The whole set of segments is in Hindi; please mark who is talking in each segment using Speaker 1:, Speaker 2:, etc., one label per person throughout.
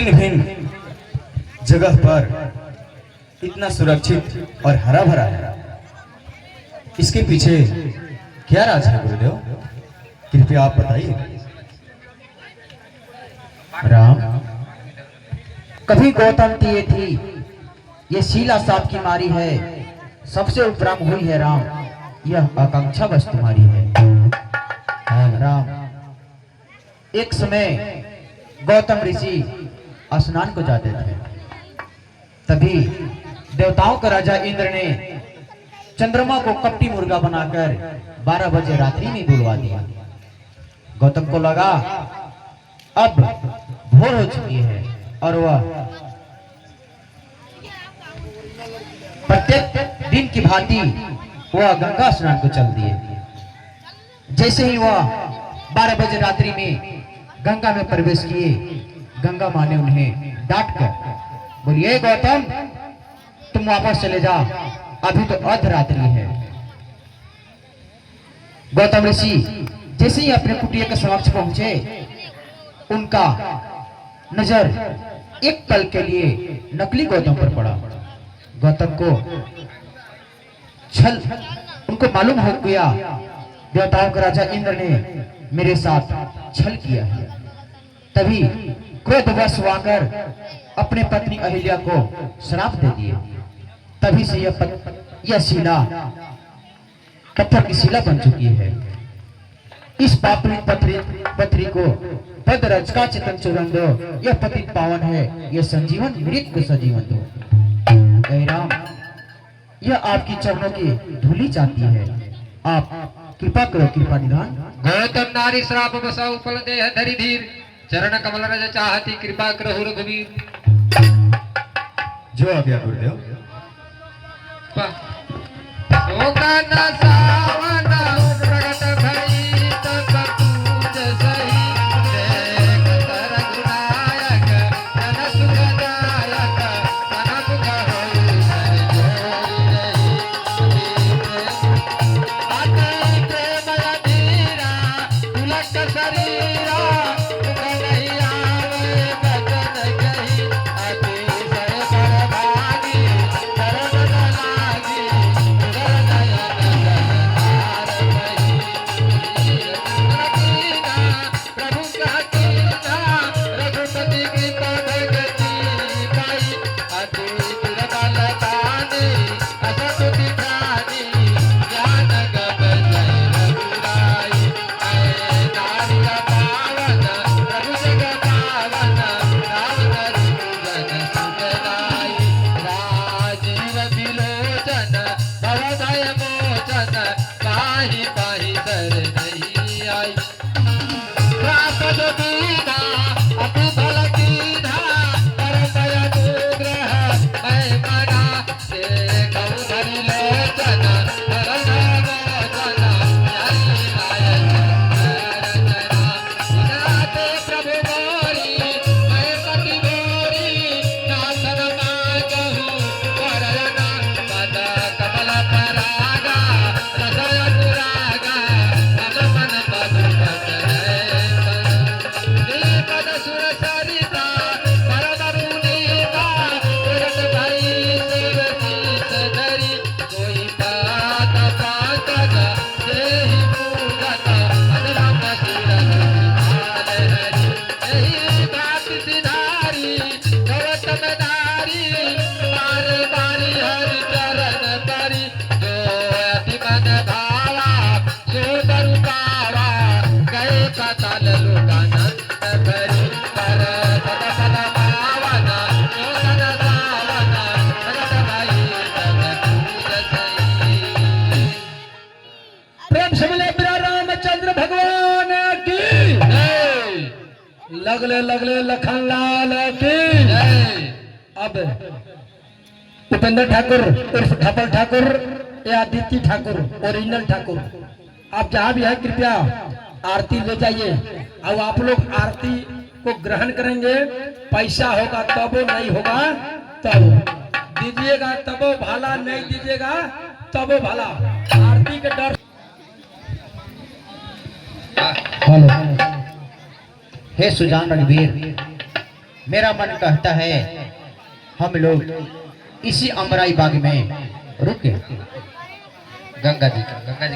Speaker 1: भिन्न भिन्न जगह पर इतना सुरक्षित और हरा भरा है, इसके पीछे क्या राज है गुरुदेव? कृपया आप बताइए।
Speaker 2: राम, कभी गौतम दिए थी, ये शीला सांप की मारी है, सबसे उपराम हुई है राम, यह आकांक्षा बस तुम्हारी है। राम, एक समय गौतम ऋषि स्नान को जाते थे, तभी देवताओं का राजा इंद्र ने चंद्रमा को कपटी मुर्गा बनाकर 12 बजे रात्रि में बुलवा दिया। गौतम को लगा अब भोर हो चुकी है और वह प्रत्येक दिन की भांति वह गंगा स्नान को चल दिए। जैसे ही वह 12 बजे रात्रि में गंगा में प्रवेश किए, गंगा माँ ने उन्हें डांट कर बोलिए, गौतम तुम वापस चले जाओ, अभी तो अर्धरात्रि है। गौतम ऋषि जैसे ही अपने कुटिया के समक्ष पहुंचे, उनका नजर एक पल के लिए नकली गौतम पर पड़ा। गौतम को छल, उनको मालूम हो गया देवताओं का राजा इंद्र ने मेरे साथ छल किया है। तभी क्रोधवश होकर अपने पत्नी अहिल्या को श्राप दे दिए। तभी से यह शिला पत्थर की शिला बन चुकी है। इस पापी पथरी को पद रचका चितन चुरंदो, यह पतित पावन है, यह संजीवन मृत को सजीवन दो। हे राम, यह आपकी चरणों की धूली चाहती है, आप कृपा करो, कृपा निधान।
Speaker 3: गौतम नारी श्राप बसाऊ फल देह धरि धीर, चरण कमल रज चाहती कृपा करहु रघुवीर।
Speaker 1: जो आ गया गुरुदेव।
Speaker 2: लगले लगले लखनलाल की। अब उपेंद्र ठाकुर उर्फ ठपल ठाकुर या आदित्य ठाकुर ओरिजिनल ठाकुर, आप जहाँ भी है कृपया आरती ले जाइए और आप लोग आरती को ग्रहण करेंगे। पैसा होगा तब, नहीं होगा तब दीजिएगा, तब भाला, नहीं दीजिएगा तब भाला। आरती के डर। हेलो, हे सुजान रणवीर, मेरा मन कहता है हम लोग इसी अमराई बाग में रुके।
Speaker 3: गंगा जी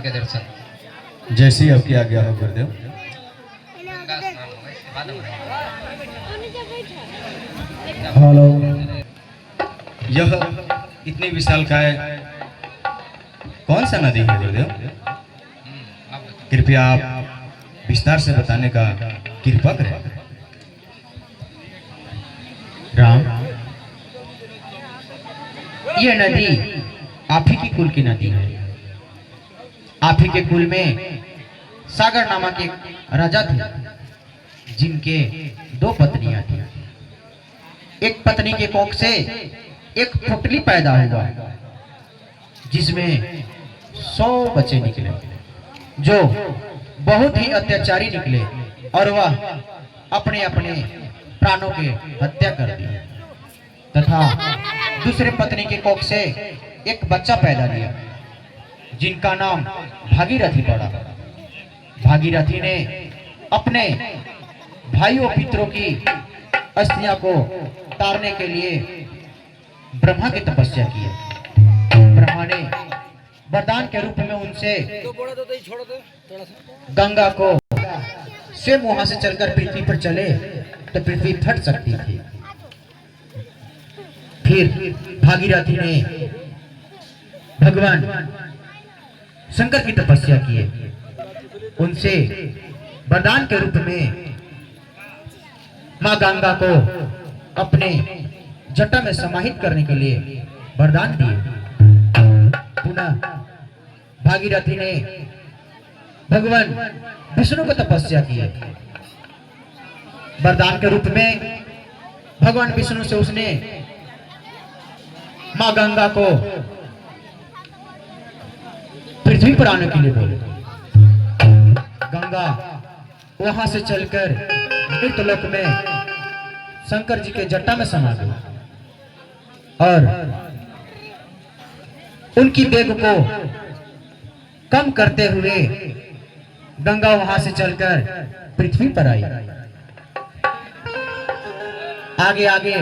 Speaker 3: के दर्शन।
Speaker 1: जैसी आपकी आज्ञा हो गुरुदेव।
Speaker 3: गंगा स्नान होगा, इसके बाद
Speaker 1: हेलो। यह इतनी विशालकाय कौन सा नदी है गुरुदेव? कृपया आप विस्तार से बताने का कृपा करें।
Speaker 2: राम, यह नदी आप ही की कुल की नदी है। आप ही के कुल में सागर नामक एक राजा थे जिनके दो पत्नियां थी। एक पत्नी के कोख से एक पुतली पैदा हुआ जिसमें 100 बच्चे निकले जो बहुत ही अत्याचारी निकले और वह अपने अपने प्राणों की हत्या कर दी तथा दूसरे पत्नी के कोख से एक बच्चा पैदा लिया जिनका नाम भागीरथी पड़ा। भागीरथी ने अपने भाइयों पितरों की अस्थियां को तारने के लिए ब्रह्मा की तपस्या की। ब्रह्मा ने वरदान के रूप में उनसे गंगा को स्वयं वहां से चलकर पृथ्वी पर चले तो पृथ्वी फट सकती थी। फिर भागीरथी ने भगवान शंकर की तपस्या की। उनसे वरदान के रूप में मां गंगा को अपने जटा में समाहित करने के लिए वरदान दिए। पुनः भागीरथी ने भगवान विष्णु को तपस्या की। वरदान के रूप में भगवान विष्णु से उसने मां गंगा को पृथ्वी पर आने के लिए बोले। गंगा वहां से चलकर मृतलोक में शंकर जी के जटा में समा गई और उनकी वेग को कम करते हुए गंगा वहां से चलकर पृथ्वी पर आई। आगे आगे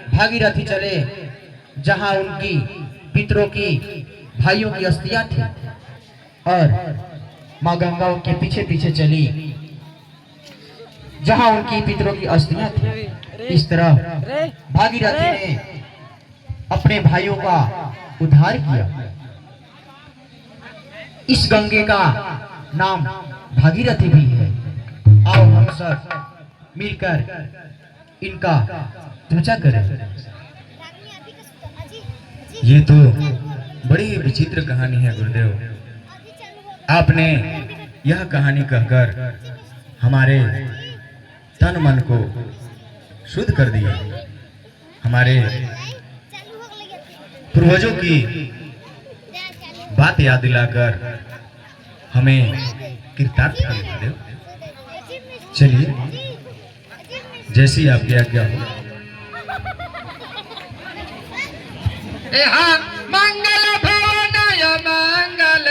Speaker 2: भागीरथी चले जहां उनकी पितरों की भाइयों की अस्थियां थी और मां गंगा उनके पीछे पीछे चली जहां उनकी पितरों की अस्थियां थी। इस तरह भागीरथी ने अपने भाइयों का उद्धार किया। इस गंगे का नाम भागीरथी भी है। आओ हम सब मिलकर इनका पूजा करें।
Speaker 1: ये तो बड़ी विचित्र कहानी है गुरुदेव। आपने यह कहानी कहकर हमारे तन मन को शुद्ध कर दिया। हमारे पूर्वजों की बात याद दिलाकर हमें कृतार्थ कर गुरुदेव। चलिए जैसी आपकी आज्ञा हो।
Speaker 3: मंगल भवनाय मंगल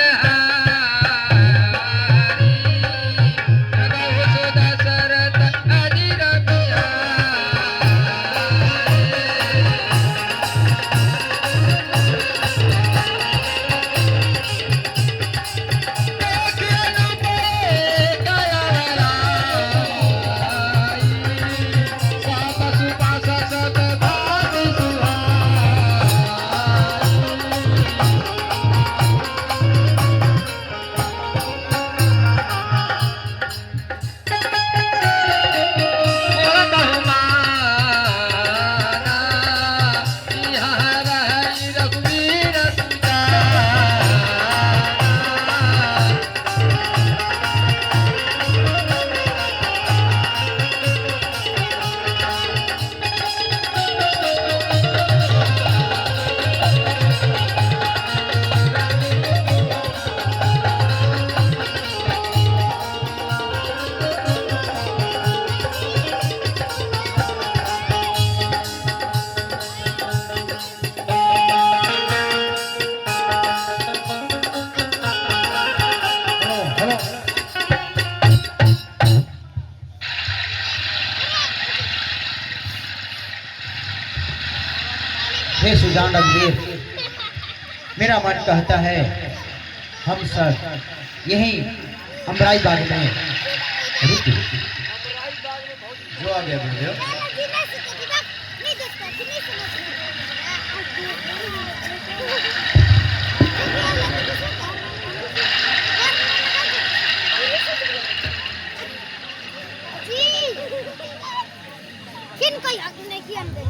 Speaker 2: हे सुजान रघुवीर, मेरा मन कहता है हम सब यहीं अमराई बाग में रुक जाएं।
Speaker 1: जो आ गया गुरुदेव।
Speaker 4: किनको याद नहीं किया हमने